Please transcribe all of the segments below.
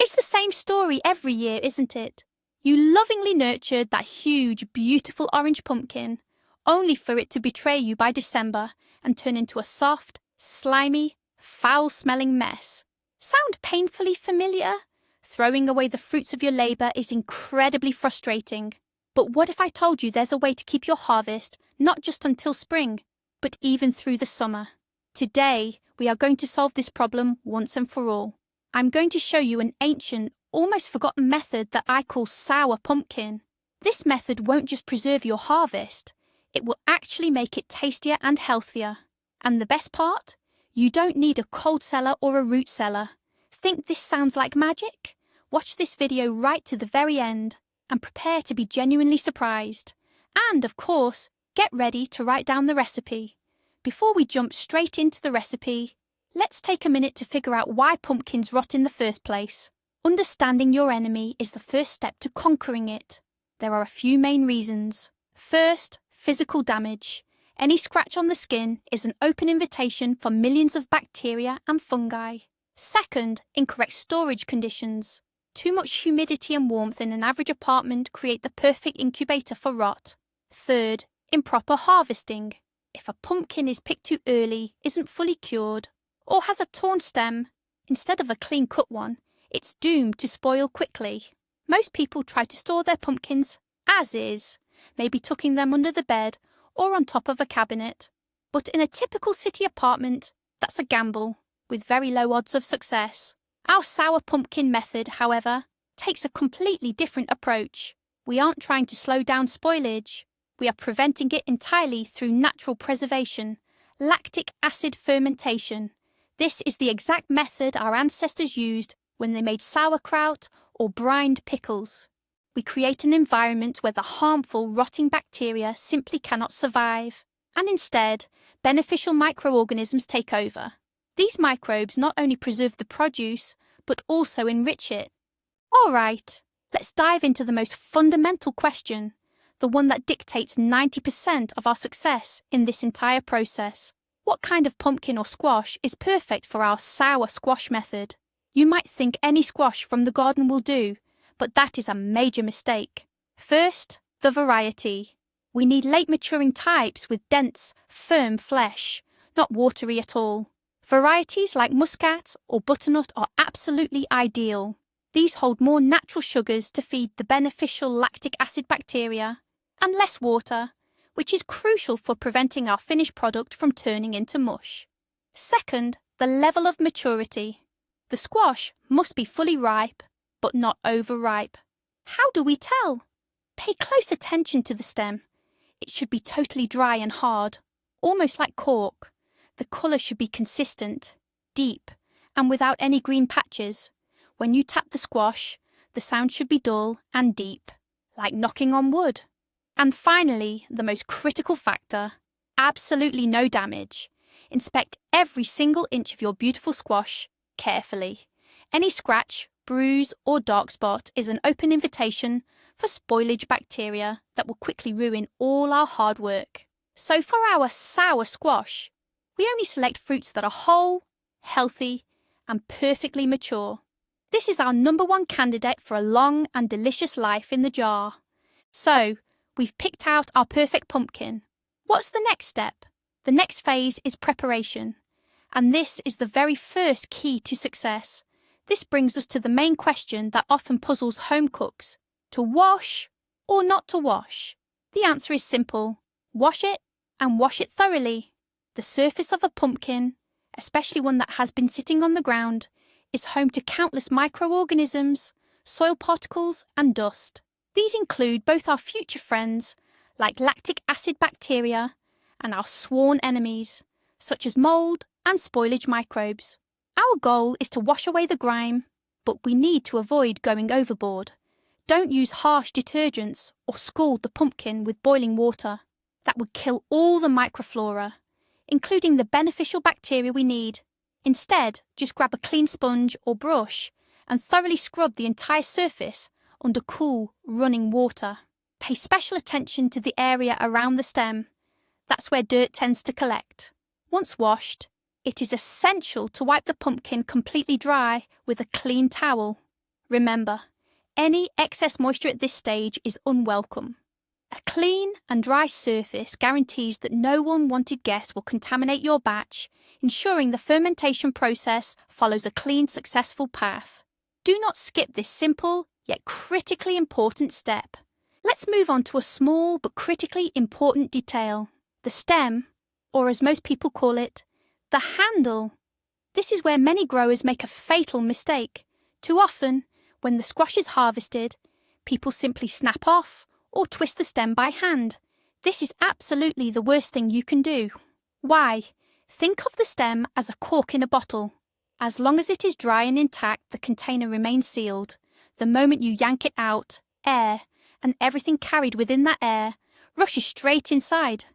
It's the same story every year, isn't it? You lovingly nurtured that huge, beautiful orange pumpkin, only for it to betray you by December and turn into a soft, slimy, foul-smelling mess. Sound painfully familiar? Throwing away the fruits of your labour is incredibly frustrating. But what if I told you there's a way to keep your harvest not just until spring, but even through the summer? Today, we are going to solve this problem once and for all. I'm going to show you an ancient, almost forgotten method that I call sour pumpkin. This method won't just preserve your harvest, it will actually make it tastier and healthier. And the best part? You don't need a cold cellar or a root cellar. Think this sounds like magic? Watch this video right to the very end and prepare to be genuinely surprised. And, of course, get ready to write down the recipe. Before we jump straight into the recipe, let's take a minute to figure out why pumpkins rot in the first place. Understanding your enemy is the first step to conquering it. There are a few main reasons. First, physical damage. Any scratch on the skin is an open invitation for millions of bacteria and fungi. Second, incorrect storage conditions. Too much humidity and warmth in an average apartment create the perfect incubator for rot. Third, improper harvesting. If a pumpkin is picked too early, isn't fully cured, or has a torn stem instead of a clean-cut one, it's doomed to spoil quickly. Most people try to store their pumpkins as is, maybe tucking them under the bed or on top of a cabinet. But in a typical city apartment, that's a gamble, with very low odds of success. Our sour pumpkin method, however, takes a completely different approach. We aren't trying to slow down spoilage. We are preventing it entirely through natural preservation, lactic acid fermentation. This is the exact method our ancestors used when they made sauerkraut or brined pickles. We create an environment where the harmful, rotting bacteria simply cannot survive, and instead, beneficial microorganisms take over. These microbes not only preserve the produce, but also enrich it. All right, let's dive into the most fundamental question, the one that dictates 90% of our success in this entire process. What kind of pumpkin or squash is perfect for our sour squash method? You might think any squash from the garden will do, but that is a major mistake. First, the variety. We need late-maturing types with dense, firm flesh, not watery at all. Varieties like muscat or butternut are absolutely ideal. These hold more natural sugars to feed the beneficial lactic acid bacteria, and less water, which is crucial for preventing our finished product from turning into mush. Second, the level of maturity. The squash must be fully ripe, but not overripe. How do we tell? Pay close attention to the stem. It should be totally dry and hard, almost like cork. The colour should be consistent, deep, and without any green patches. When you tap the squash, the sound should be dull and deep, like knocking on wood. And finally, the most critical factor, absolutely no damage. Inspect every single inch of your beautiful squash carefully. Any scratch, bruise, or dark spot is an open invitation for spoilage bacteria that will quickly ruin all our hard work. So for our sour squash, we only select fruits that are whole, healthy, and perfectly mature. This is our #1 candidate for a long and delicious life in the jar. So, we've picked out our perfect pumpkin. What's the next step? The next phase is preparation. And this is the very first key to success. This brings us to the main question that often puzzles home cooks. To wash or not to wash? The answer is simple. Wash it, and wash it thoroughly. The surface of a pumpkin, especially one that has been sitting on the ground, is home to countless microorganisms, soil particles, and dust. These include both our future friends, like lactic acid bacteria, and our sworn enemies, such as mold and spoilage microbes. Our goal is to wash away the grime, but we need to avoid going overboard. Don't use harsh detergents or scald the pumpkin with boiling water. That would kill all the microflora, including the beneficial bacteria we need. Instead, just grab a clean sponge or brush and thoroughly scrub the entire surface under cool, running water. Pay special attention to the area around the stem. That's where dirt tends to collect. Once washed, it is essential to wipe the pumpkin completely dry with a clean towel. Remember, any excess moisture at this stage is unwelcome. A clean and dry surface guarantees that no unwanted guest will contaminate your batch, ensuring the fermentation process follows a clean, successful path. Do not skip this simple yet critically important step. Let's move on to a small but critically important detail: the stem, or as most people call it, the handle. This is where many growers make a fatal mistake. Too often, when the squash is harvested, people simply snap off or twist the stem by hand. This is absolutely the worst thing you can do. Why? Think of the stem as a cork in a bottle. As long as it is dry and intact, the container remains sealed. The moment you yank it out, air, and everything carried within that air, rushes straight inside.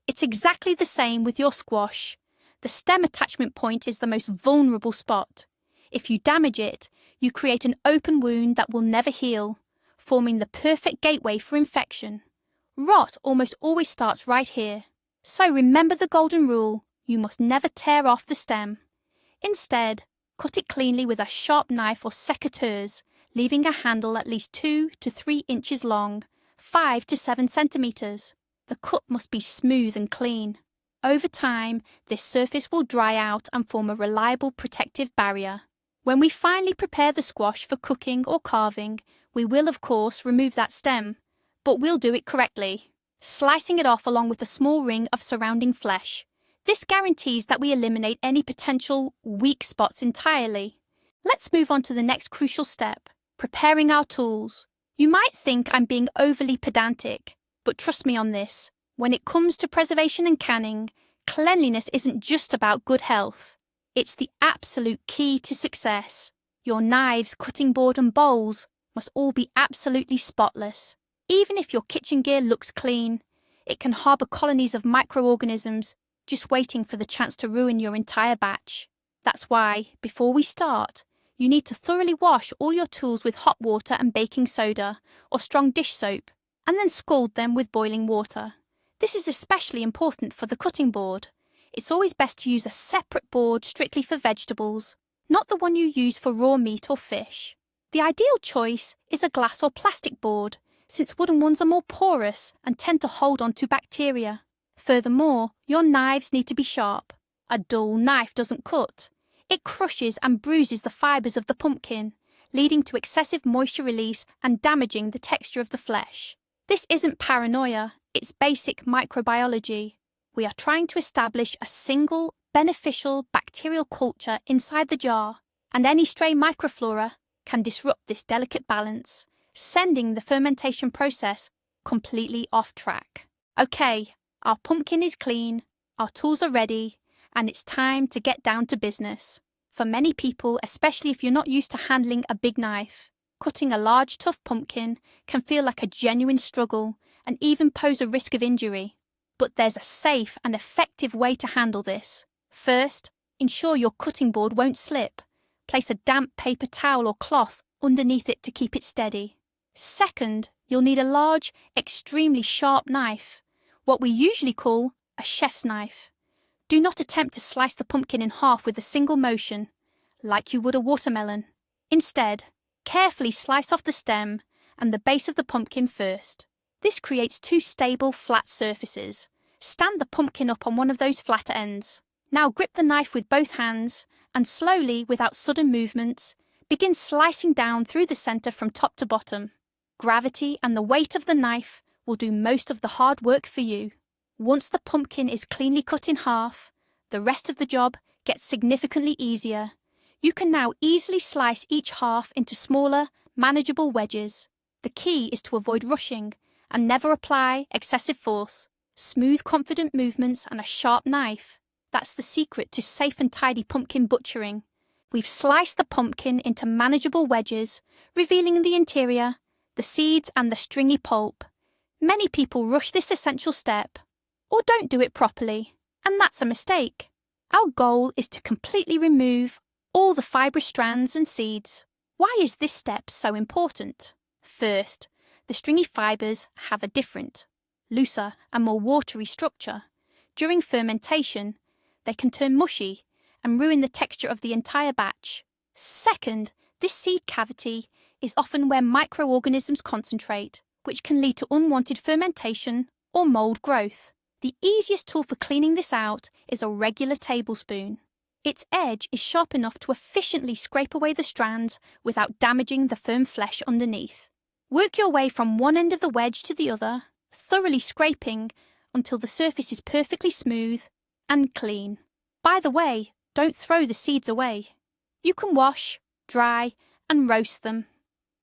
It's exactly the same with your squash. The stem attachment point is the most vulnerable spot. If you damage it, you create an open wound that will never heal, forming the perfect gateway for infection. Rot almost always starts right here. So remember the golden rule: you must never tear off the stem. Instead, cut it cleanly with a sharp knife or secateurs, leaving a handle at least 2 to 3 inches long, 5 to 7 centimeters. The cut must be smooth and clean. Over time, this surface will dry out and form a reliable protective barrier. When we finally prepare the squash for cooking or carving, we will of course remove that stem, but we'll do it correctly, slicing it off along with a small ring of surrounding flesh. This guarantees that we eliminate any potential weak spots entirely. Let's move on to the next crucial step: preparing our tools. You might think I'm being overly pedantic, but trust me on this. When it comes to preservation and canning, cleanliness isn't just about good health. It's the absolute key to success. Your knives, cutting board and bowls must all be absolutely spotless. Even if your kitchen gear looks clean, it can harbour colonies of microorganisms just waiting for the chance to ruin your entire batch. That's why, before we start, you need to thoroughly wash all your tools with hot water and baking soda or strong dish soap, and then scald them with boiling water. This is especially important for the cutting board. It's always best to use a separate board strictly for vegetables, not the one you use for raw meat or fish. The ideal choice is a glass or plastic board, since wooden ones are more porous and tend to hold on to bacteria. Furthermore, your knives need to be sharp. A dull knife doesn't cut. It crushes and bruises the fibres of the pumpkin, leading to excessive moisture release and damaging the texture of the flesh. This isn't paranoia, it's basic microbiology. We are trying to establish a single, beneficial bacterial culture inside the jar, and any stray microflora can disrupt this delicate balance, sending the fermentation process completely off track. Okay, our pumpkin is clean, our tools are ready, and it's time to get down to business. For many people, especially if you're not used to handling a big knife, cutting a large, tough pumpkin can feel like a genuine struggle and even pose a risk of injury. But there's a safe and effective way to handle this. First, ensure your cutting board won't slip. Place a damp paper towel or cloth underneath it to keep it steady. Second, you'll need a large, extremely sharp knife, what we usually call a chef's knife. Do not attempt to slice the pumpkin in half with a single motion, like you would a watermelon. Instead, carefully slice off the stem and the base of the pumpkin first. This creates 2 stable, flat surfaces. Stand the pumpkin up on one of those flat ends. Now grip the knife with both hands and slowly, without sudden movements, begin slicing down through the centre from top to bottom. Gravity and the weight of the knife will do most of the hard work for you. Once the pumpkin is cleanly cut in half, the rest of the job gets significantly easier. You can now easily slice each half into smaller, manageable wedges. The key is to avoid rushing and never apply excessive force. Smooth, confident movements and a sharp knife. That's the secret to safe and tidy pumpkin butchering. We've sliced the pumpkin into manageable wedges, revealing the interior, the seeds and the stringy pulp. Many people rush this essential step, or don't do it properly, and that's a mistake. Our goal is to completely remove all the fibrous strands and seeds. Why is this step so important? First, the stringy fibres have a different, looser and more watery structure. During fermentation, they can turn mushy and ruin the texture of the entire batch. Second, This seed cavity is often where microorganisms concentrate, which can lead to unwanted fermentation or mold growth. The easiest tool for cleaning this out is a regular tablespoon. Its edge is sharp enough to efficiently scrape away the strands without damaging the firm flesh underneath. Work your way from one end of the wedge to the other, thoroughly scraping until the surface is perfectly smooth and clean. By the way, don't throw the seeds away. You can wash, dry, and roast them.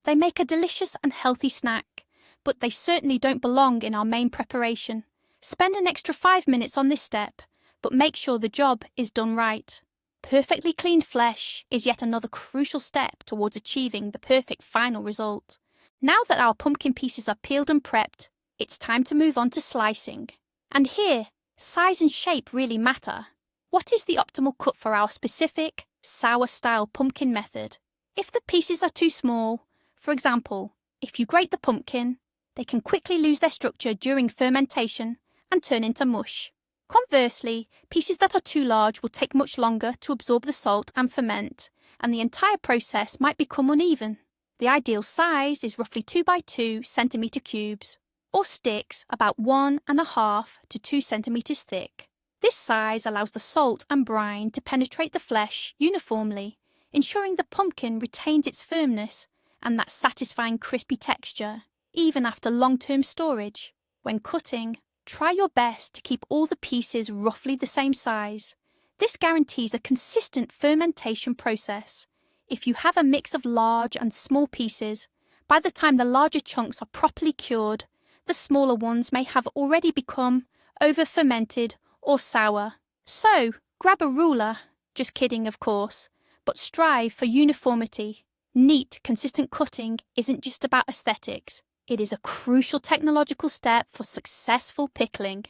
They make a delicious and healthy snack, but they certainly don't belong in our main preparation. Spend an extra 5 minutes on this step, but make sure the job is done right. Perfectly cleaned flesh is yet another crucial step towards achieving the perfect final result. Now that our pumpkin pieces are peeled and prepped, it's time to move on to slicing. And here, size and shape really matter. What is the optimal cut for our specific, sour-style pumpkin method? If the pieces are too small, for example, if you grate the pumpkin, they can quickly lose their structure during fermentation and turn into mush. Conversely, pieces that are too large will take much longer to absorb the salt and ferment, and the entire process might become uneven. The ideal size is roughly 2 by 2 centimetre cubes, or sticks about 1.5 to 2 centimetres thick. This size allows the salt and brine to penetrate the flesh uniformly, ensuring the pumpkin retains its firmness and that satisfying crispy texture, even after long-term storage. When cutting, try your best to keep all the pieces roughly the same size. This guarantees a consistent fermentation process. If you have a mix of large and small pieces, by the time the larger chunks are properly cured, the smaller ones may have already become over-fermented or sour. So, grab a ruler, just kidding of course, but strive for uniformity. Neat, consistent cutting isn't just about aesthetics. It is a crucial technological step for successful pickling.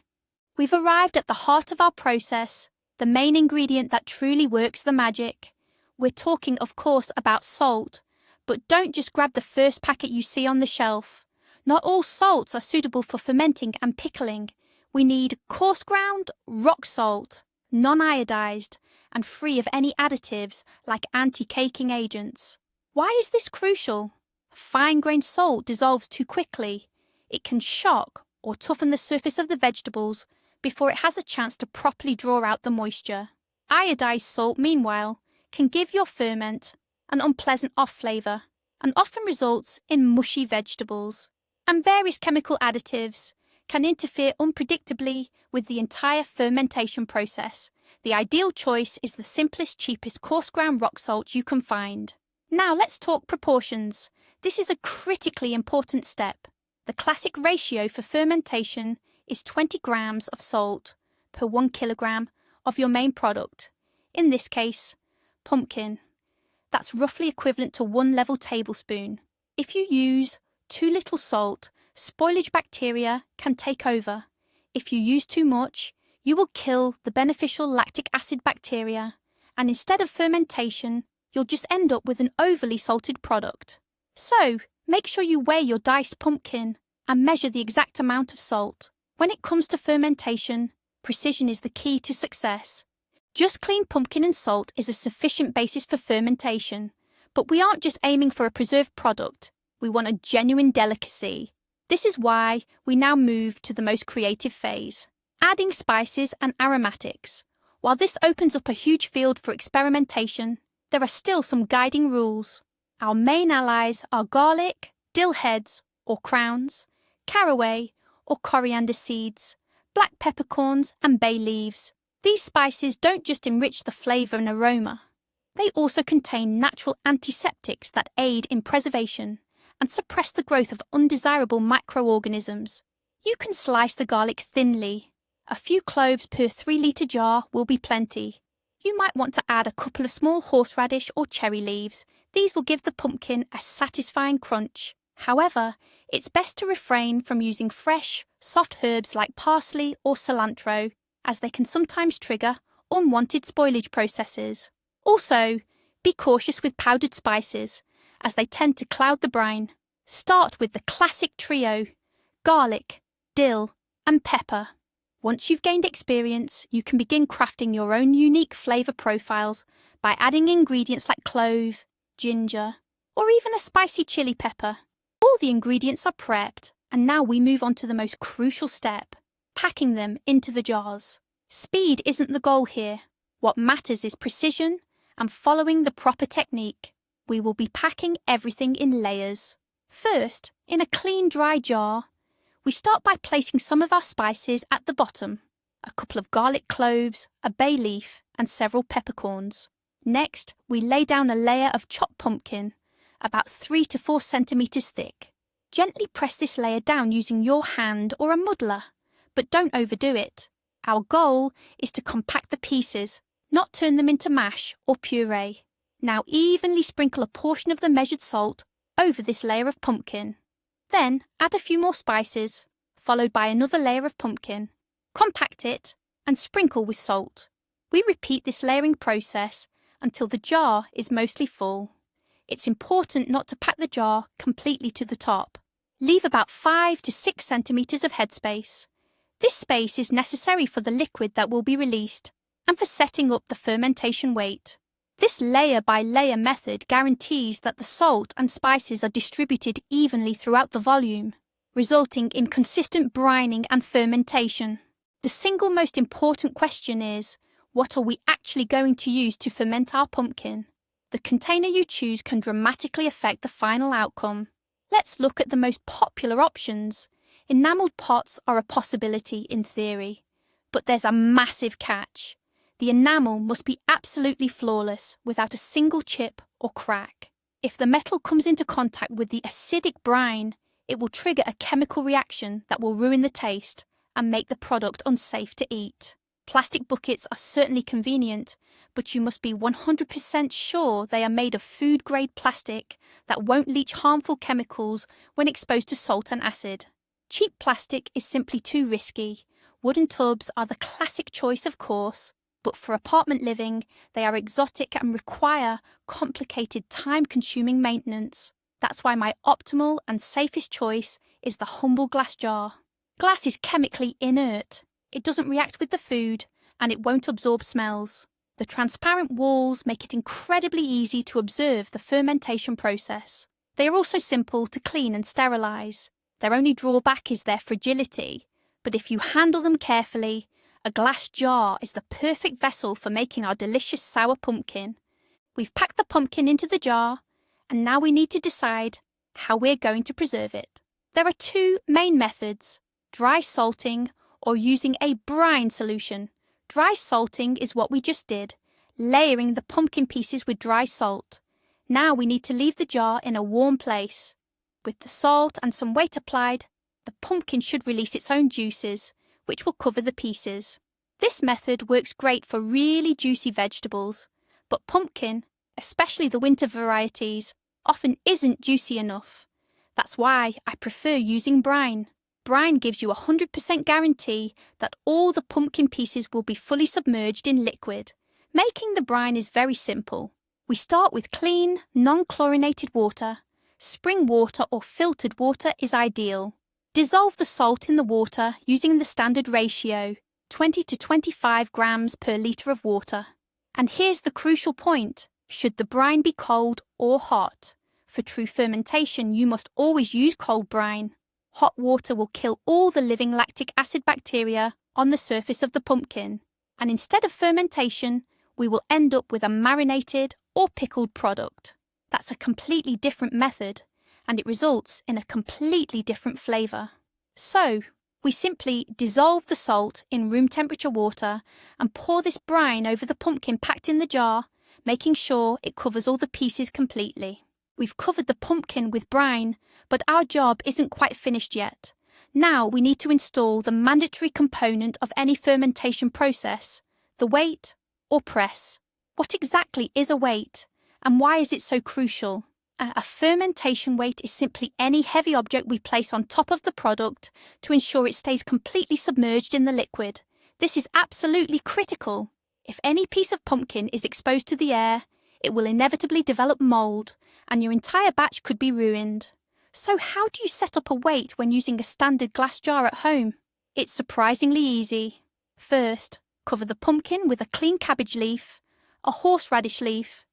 We've arrived at the heart of our process, the main ingredient that truly works the magic. We're talking, of course, about salt, but don't just grab the first packet you see on the shelf. Not all salts are suitable for fermenting and pickling. We need coarse ground rock salt, non-iodized, and free of any additives like anti-caking agents. Why is this crucial? Fine-grained salt dissolves too quickly. It can shock or toughen the surface of the vegetables before it has a chance to properly draw out the moisture. Iodized salt, meanwhile, can give your ferment an unpleasant off-flavour and often results in mushy vegetables. And various chemical additives can interfere unpredictably with the entire fermentation process. The ideal choice is the simplest, cheapest coarse-ground rock salt you can find. Now let's talk proportions. This is a critically important step. The classic ratio for fermentation is 20 grams of salt per 1 kilogram of your main product. In this case, pumpkin. That's roughly equivalent to 1 level tablespoon. If you use too little salt, spoilage bacteria can take over. If you use too much, you will kill the beneficial lactic acid bacteria, and instead of fermentation, you'll just end up with an overly salted product. So, make sure you weigh your diced pumpkin and measure the exact amount of salt. When it comes to fermentation, precision is the key to success. Just clean pumpkin and salt is a sufficient basis for fermentation, but we aren't just aiming for a preserved product. We want a genuine delicacy. This is why we now move to the most creative phase, adding spices and aromatics. While this opens up a huge field for experimentation, there are still some guiding rules. Our main allies are garlic, dill heads or crowns, caraway or coriander seeds, black peppercorns and bay leaves. These spices don't just enrich the flavour and aroma. They also contain natural antiseptics that aid in preservation and suppress the growth of undesirable microorganisms. You can slice the garlic thinly. A few cloves per 3-litre jar will be plenty. You might want to add a couple of small horseradish or cherry leaves. These will give the pumpkin a satisfying crunch. However, it's best to refrain from using fresh, soft herbs like parsley or cilantro, as they can sometimes trigger unwanted spoilage processes. Also, be cautious with powdered spices, as they tend to cloud the brine. Start with the classic trio: garlic, dill, and pepper. Once you've gained experience, you can begin crafting your own unique flavour profiles by adding ingredients like clove, ginger, or even a spicy chili pepper. All the ingredients are prepped, and now we move on to the most crucial step, packing them into the jars. Speed isn't the goal here. What matters is precision and following the proper technique. We will be packing everything in layers. First, in a clean, dry jar, we start by placing some of our spices at the bottom. A couple of garlic cloves, a bay leaf, and several peppercorns. Next, we lay down a layer of chopped pumpkin, about 3 to 4 centimeters thick. Gently press this layer down using your hand or a muddler, but don't overdo it. Our goal is to compact the pieces, not turn them into mash or puree. Now evenly sprinkle a portion of the measured salt over this layer of pumpkin. Then add a few more spices, followed by another layer of pumpkin. Compact it and sprinkle with salt. We repeat this layering process until the jar is mostly full. It's important not to pack the jar completely to the top. Leave about 5 to 6 centimeters of headspace. This space is necessary for the liquid that will be released and for setting up the fermentation weight. This layer-by-layer method guarantees that the salt and spices are distributed evenly throughout the volume, resulting in consistent brining and fermentation. The single most important question is, what are we actually going to use to ferment our pumpkin? The container you choose can dramatically affect the final outcome. Let's look at the most popular options. Enamelled pots are a possibility in theory, but there's a massive catch. The enamel must be absolutely flawless, without a single chip or crack. If the metal comes into contact with the acidic brine, it will trigger a chemical reaction that will ruin the taste and make the product unsafe to eat. Plastic buckets are certainly convenient, but you must be 100% sure they are made of food-grade plastic that won't leach harmful chemicals when exposed to salt and acid. Cheap plastic is simply too risky. Wooden tubs are the classic choice, of course, but for apartment living, they are exotic and require complicated, time-consuming maintenance. That's why my optimal and safest choice is the humble glass jar. Glass is chemically inert. It doesn't react with the food, and it won't absorb smells. The transparent walls make it incredibly easy to observe the fermentation process. They are also simple to clean and sterilize. Their only drawback is their fragility, but if you handle them carefully, a glass jar is the perfect vessel for making our delicious sour pumpkin. We've packed the pumpkin into the jar, and now we need to decide how we're going to preserve it. There are 2 main methods: dry salting or using a brine solution. Dry salting is what we just did, layering the pumpkin pieces with dry salt. Now we need to leave the jar in a warm place. With the salt and some weight applied, the pumpkin should release its own juices, which will cover the pieces. This method works great for really juicy vegetables, but pumpkin, especially the winter varieties, often isn't juicy enough. That's why I prefer using brine. Brine gives you a 100% guarantee that all the pumpkin pieces will be fully submerged in liquid. Making the brine is very simple. We start with clean, non-chlorinated water. Spring water or filtered water is ideal. Dissolve the salt in the water using the standard ratio, 20 to 25 grams per litre of water. And here's the crucial point: should the brine be cold or hot? For true fermentation, you must always use cold brine. Hot water will kill all the living lactic acid bacteria on the surface of the pumpkin, and instead of fermentation, we will end up with a marinated or pickled product. That's a completely different method, and it results in a completely different flavour. So, we simply dissolve the salt in room temperature water and pour this brine over the pumpkin packed in the jar, making sure it covers all the pieces completely. We've covered the pumpkin with brine, but our job isn't quite finished yet. Now we need to install the mandatory component of any fermentation process, the weight or press. What exactly is a weight, and why is it so crucial? A fermentation weight is simply any heavy object we place on top of the product to ensure it stays completely submerged in the liquid. This is absolutely critical. If any piece of pumpkin is exposed to the air, it will inevitably develop mould, and your entire batch could be ruined. So how do you set up a weight when using a standard glass jar at home? It's surprisingly easy. First, cover the pumpkin with a clean cabbage leaf, a horseradish leaf,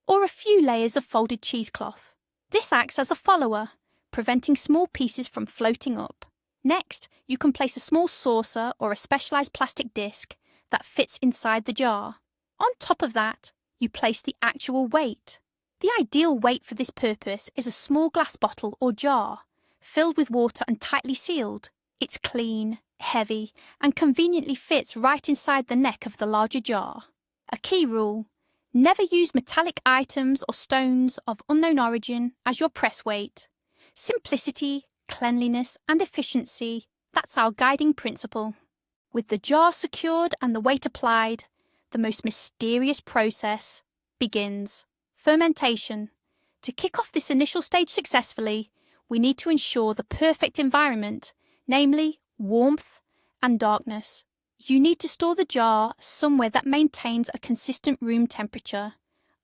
or a few layers of folded cheesecloth. This acts as a follower, preventing small pieces from floating up. Next, you can place a small saucer or a specialized plastic disc that fits inside the jar. On top of that, you place the actual weight. The ideal weight for this purpose is a small glass bottle or jar, filled with water and tightly sealed. It's clean, heavy, and conveniently fits right inside the neck of the larger jar. A key rule: never use metallic items or stones of unknown origin as your press weight. Simplicity, cleanliness, and efficiency, that's our guiding principle. With the jar secured and the weight applied, the most mysterious process begins. Fermentation. To kick off this initial stage successfully, we need to ensure the perfect environment, namely warmth and darkness. You need to store the jar somewhere that maintains a consistent room temperature,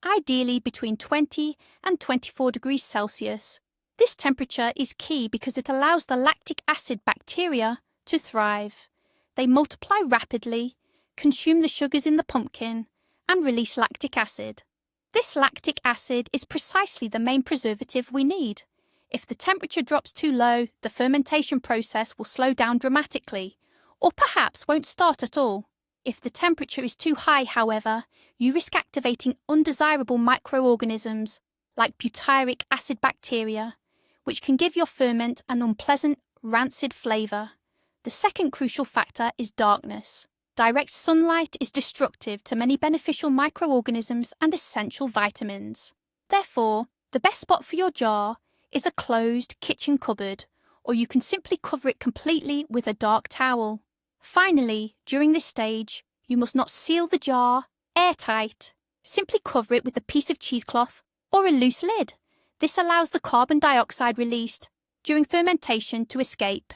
ideally between 20 and 24 degrees Celsius. This temperature is key because it allows the lactic acid bacteria to thrive. They multiply rapidly, consume the sugars in the pumpkin, and release lactic acid. This lactic acid is precisely the main preservative we need. If the temperature drops too low, the fermentation process will slow down dramatically, or perhaps won't start at all. If the temperature is too high, however, you risk activating undesirable microorganisms like butyric acid bacteria, which can give your ferment an unpleasant, rancid flavour. The second crucial factor is darkness. Direct sunlight is destructive to many beneficial microorganisms and essential vitamins. Therefore, the best spot for your jar is a closed kitchen cupboard, or you can simply cover it completely with a dark towel. Finally, during this stage, you must not seal the jar airtight. Simply cover it with a piece of cheesecloth or a loose lid. This allows the carbon dioxide released during fermentation to escape.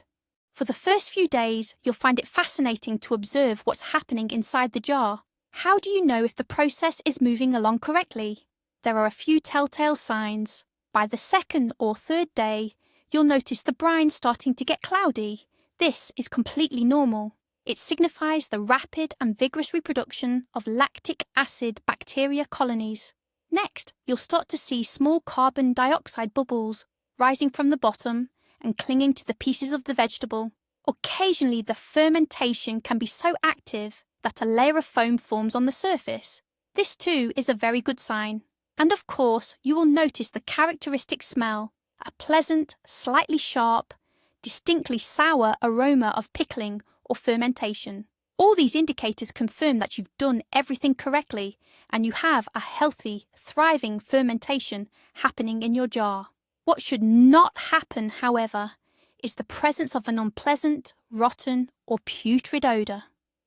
For the first few days, you'll find it fascinating to observe what's happening inside the jar. How do you know if the process is moving along correctly? There are a few telltale signs. By the second or third day, you'll notice the brine starting to get cloudy. This is completely normal. It signifies the rapid and vigorous reproduction of lactic acid bacteria colonies. Next, you'll start to see small carbon dioxide bubbles rising from the bottom and clinging to the pieces of the vegetable. Occasionally, the fermentation can be so active that a layer of foam forms on the surface. This too is a very good sign. And of course, you will notice the characteristic smell, a pleasant, slightly sharp, distinctly sour aroma of pickling or fermentation. All these indicators confirm that you've done everything correctly and you have a healthy, thriving fermentation happening in your jar. What should not happen, however, is the presence of an unpleasant, rotten, or putrid odour.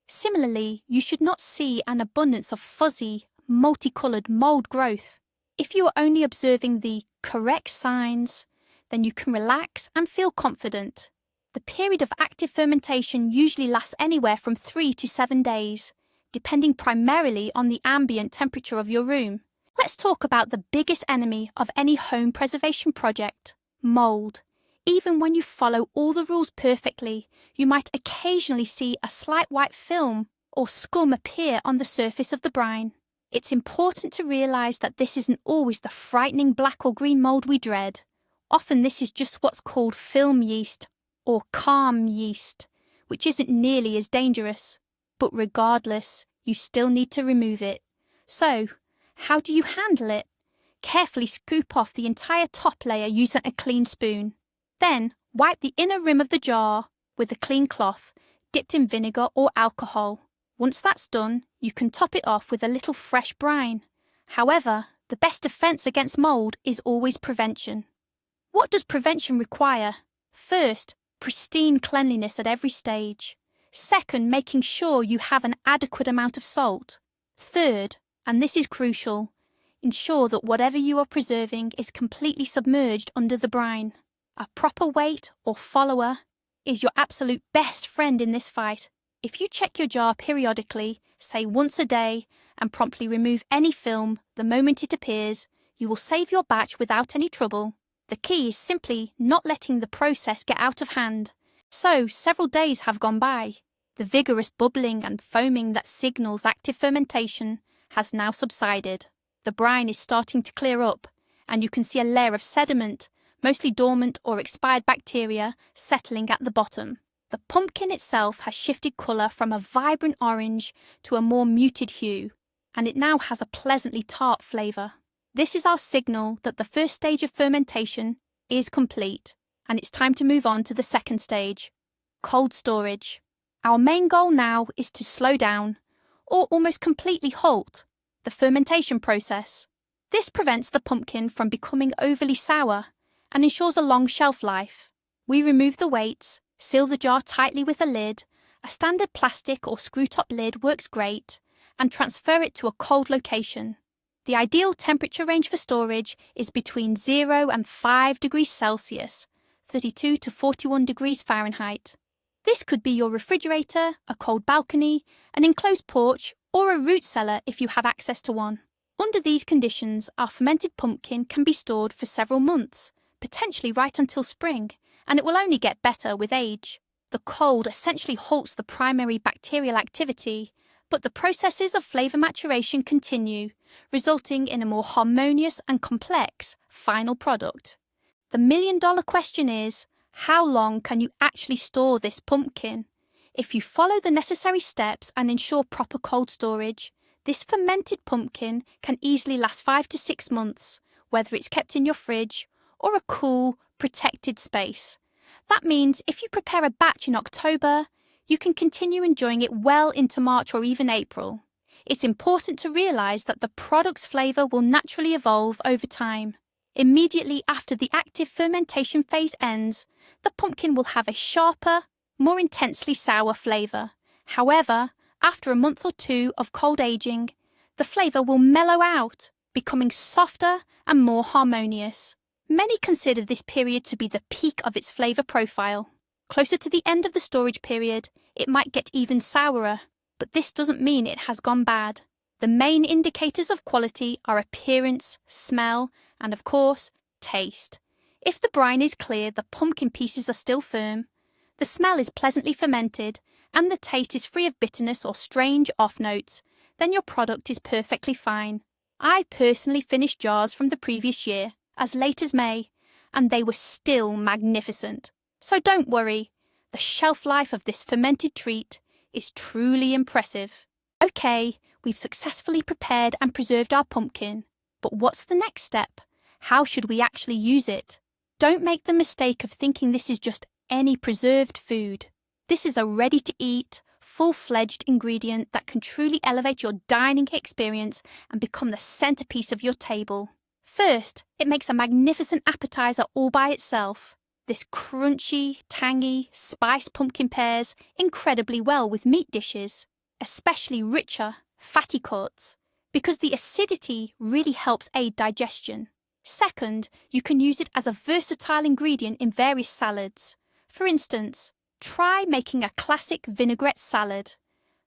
Similarly, you should not see an abundance of fuzzy, multicoloured mould growth. If you are only observing the correct signs, then you can relax and feel confident. The period of active fermentation usually lasts anywhere from 3 to 7 days, depending primarily on the ambient temperature of your room. Let's talk about the biggest enemy of any home preservation project, mould. Even when you follow all the rules perfectly, you might occasionally see a slight white film or scum appear on the surface of the brine. It's important to realise that this isn't always the frightening black or green mould we dread. Often this is just what's called film yeast or calm yeast, which isn't nearly as dangerous. But regardless, you still need to remove it. So, how do you handle it? Carefully scoop off the entire top layer using a clean spoon. Then, wipe the inner rim of the jar with a clean cloth dipped in vinegar or alcohol. Once that's done, you can top it off with a little fresh brine. However, the best defence against mould is always prevention. What does prevention require? First, pristine cleanliness at every stage. Second, making sure you have an adequate amount of salt. Third, and this is crucial, ensure that whatever you are preserving is completely submerged under the brine. A proper weight or follower is your absolute best friend in this fight. If you check your jar periodically, say once a day, and promptly remove any film the moment it appears, you will save your batch without any trouble. The key is simply not letting the process get out of hand. So, several days have gone by. The vigorous bubbling and foaming that signals active fermentation has now subsided. the brine is starting to clear up, and you can see a layer of sediment, mostly dormant or expired bacteria, settling at the bottom. The pumpkin itself has shifted colour from a vibrant orange to a more muted hue, and it now has a pleasantly tart flavour. This is our signal that the first stage of fermentation is complete, and it's time to move on to the second stage, cold storage. Our main goal now is to slow down, or almost completely halt, the fermentation process. This prevents the pumpkin from becoming overly sour and ensures a long shelf life. We remove the weights, seal the jar tightly with a lid. A standard plastic or screw-top lid works great, and transfer it to a cold location. The ideal temperature range for storage is between 0 and 5 degrees Celsius, 32 to 41 degrees Fahrenheit. This could be your refrigerator, a cold balcony, an enclosed porch, or a root cellar if you have access to one. Under these conditions, our fermented pumpkin can be stored for several months, potentially right until spring, and it will only get better with age. The cold essentially halts the primary bacterial activity, but the processes of flavour maturation continue, resulting in a more harmonious and complex final product. The million-dollar question is, how long can you actually store this pumpkin? If you follow the necessary steps and ensure proper cold storage, this fermented pumpkin can easily last 5 to 6 months, whether it's kept in your fridge or a cool, protected space. That means if you prepare a batch in October, you can continue enjoying it well into March or even April. It's important to realise that the product's flavour will naturally evolve over time. Immediately after the active fermentation phase ends, the pumpkin will have a sharper, more intensely sour flavour. However, after a month or two of cold aging, the flavour will mellow out, becoming softer and more harmonious. Many consider this period to be the peak of its flavour profile. Closer to the end of the storage period, it might get even sourer, but this doesn't mean it has gone bad. The main indicators of quality are appearance, smell, and of course, taste. If the brine is clear, the pumpkin pieces are still firm, the smell is pleasantly fermented, and the taste is free of bitterness or strange off notes, then your product is perfectly fine. I personally finished jars from the previous year, as late as May, and they were still magnificent. So don't worry, the shelf life of this fermented treat is truly impressive. Okay, we've successfully prepared and preserved our pumpkin, but what's the next step? How should we actually use it? Don't make the mistake of thinking this is just any preserved food. This is a ready-to-eat, full-fledged ingredient that can truly elevate your dining experience and become the centerpiece of your table. First, it makes a magnificent appetizer all by itself. This crunchy, tangy, spiced pumpkin pairs incredibly well with meat dishes, especially richer, fatty cuts, because the acidity really helps aid digestion. Second, you can use it as a versatile ingredient in various salads. For instance, try making a classic vinaigrette salad,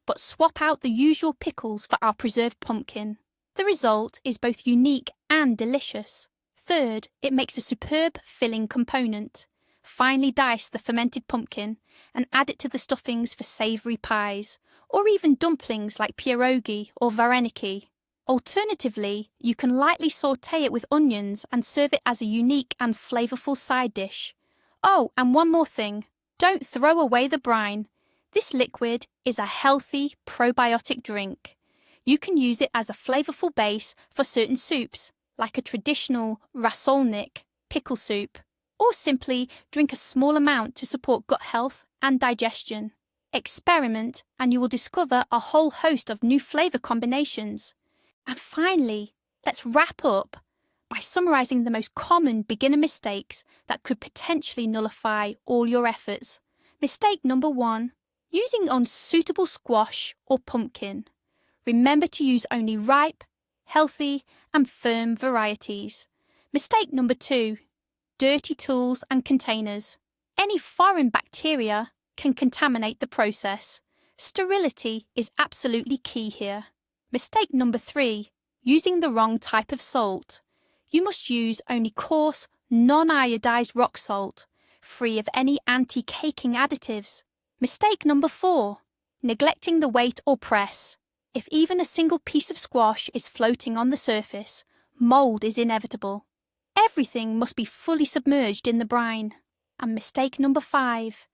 but swap out the usual pickles for our preserved pumpkin. The result is both unique and delicious. Third, it makes a superb filling component. Finely dice the fermented pumpkin and add it to the stuffings for savoury pies, or even dumplings like pierogi or vareniki. Alternatively, you can lightly sauté it with onions and serve it as a unique and flavourful side dish. Oh, and one more thing. Don't throw away the brine. This liquid is a healthy, probiotic drink. You can use it as a flavourful base for certain soups, like a traditional rasolnik, pickle soup, or simply drink a small amount to support gut health and digestion. Experiment and you will discover a whole host of new flavour combinations. And finally, let's wrap up by summarising the most common beginner mistakes that could potentially nullify all your efforts. Mistake number 1, using unsuitable squash or pumpkin. Remember to use only ripe, healthy and firm varieties. Mistake number 2, dirty tools and containers. Any foreign bacteria can contaminate the process. Sterility is absolutely key here. Mistake number 3, using the wrong type of salt. You must use only coarse, non-iodized rock salt, free of any anti-caking additives. Mistake number 4, neglecting the weight or press. If even a single piece of squash is floating on the surface, mold is inevitable. Everything must be fully submerged in the brine. And mistake number 5,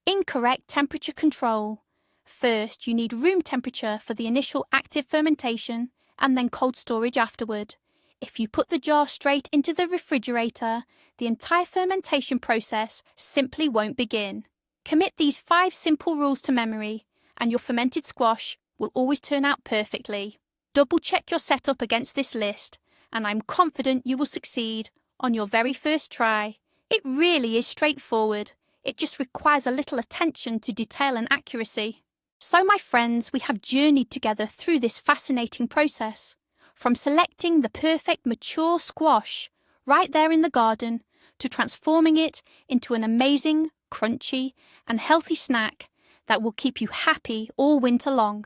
incorrect temperature control. First, you need room temperature for the initial active fermentation and then cold storage afterward. If you put the jar straight into the refrigerator, the entire fermentation process simply won't begin. Commit these 5 simple rules to memory, and your fermented squash will always turn out perfectly. Double check your setup against this list, and I'm confident you will succeed on your very first try. It really is straightforward. It just requires a little attention to detail and accuracy. So my friends, we have journeyed together through this fascinating process. From selecting the perfect mature squash right there in the garden to transforming it into an amazing, crunchy and healthy snack that will keep you happy all winter long.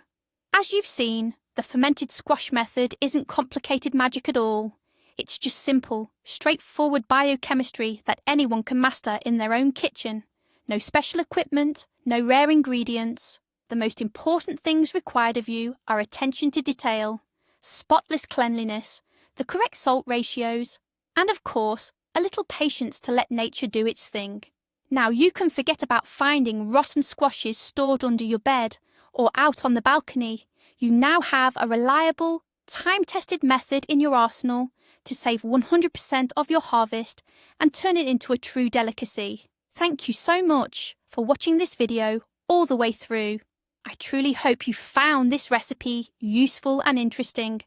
As you've seen, the fermented squash method isn't complicated magic at all. It's just simple, straightforward biochemistry that anyone can master in their own kitchen. No special equipment, no rare ingredients. The most important things required of you are attention to detail, spotless cleanliness, the correct salt ratios, and of course, a little patience to let nature do its thing. Now you can forget about finding rotten squashes stored under your bed or out on the balcony. You now have a reliable, time-tested method in your arsenal to save 100% of your harvest and turn it into a true delicacy. Thank you so much for watching this video all the way through. I truly hope you found this recipe useful and interesting.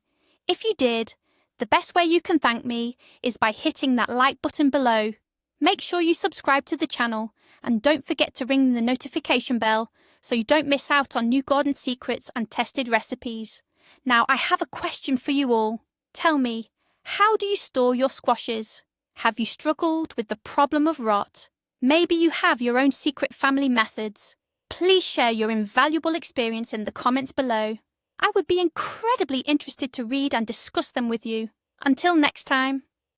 If you did, the best way you can thank me is by hitting that like button below. Make sure you subscribe to the channel and don't forget to ring the notification bell so you don't miss out on new garden secrets and tested recipes. Now I have a question for you all. Tell me, how do you store your squashes? Have you struggled with the problem of rot? Maybe you have your own secret family methods. Please share your invaluable experience in the comments below. I would be incredibly interested to read and discuss them with you. Until next time.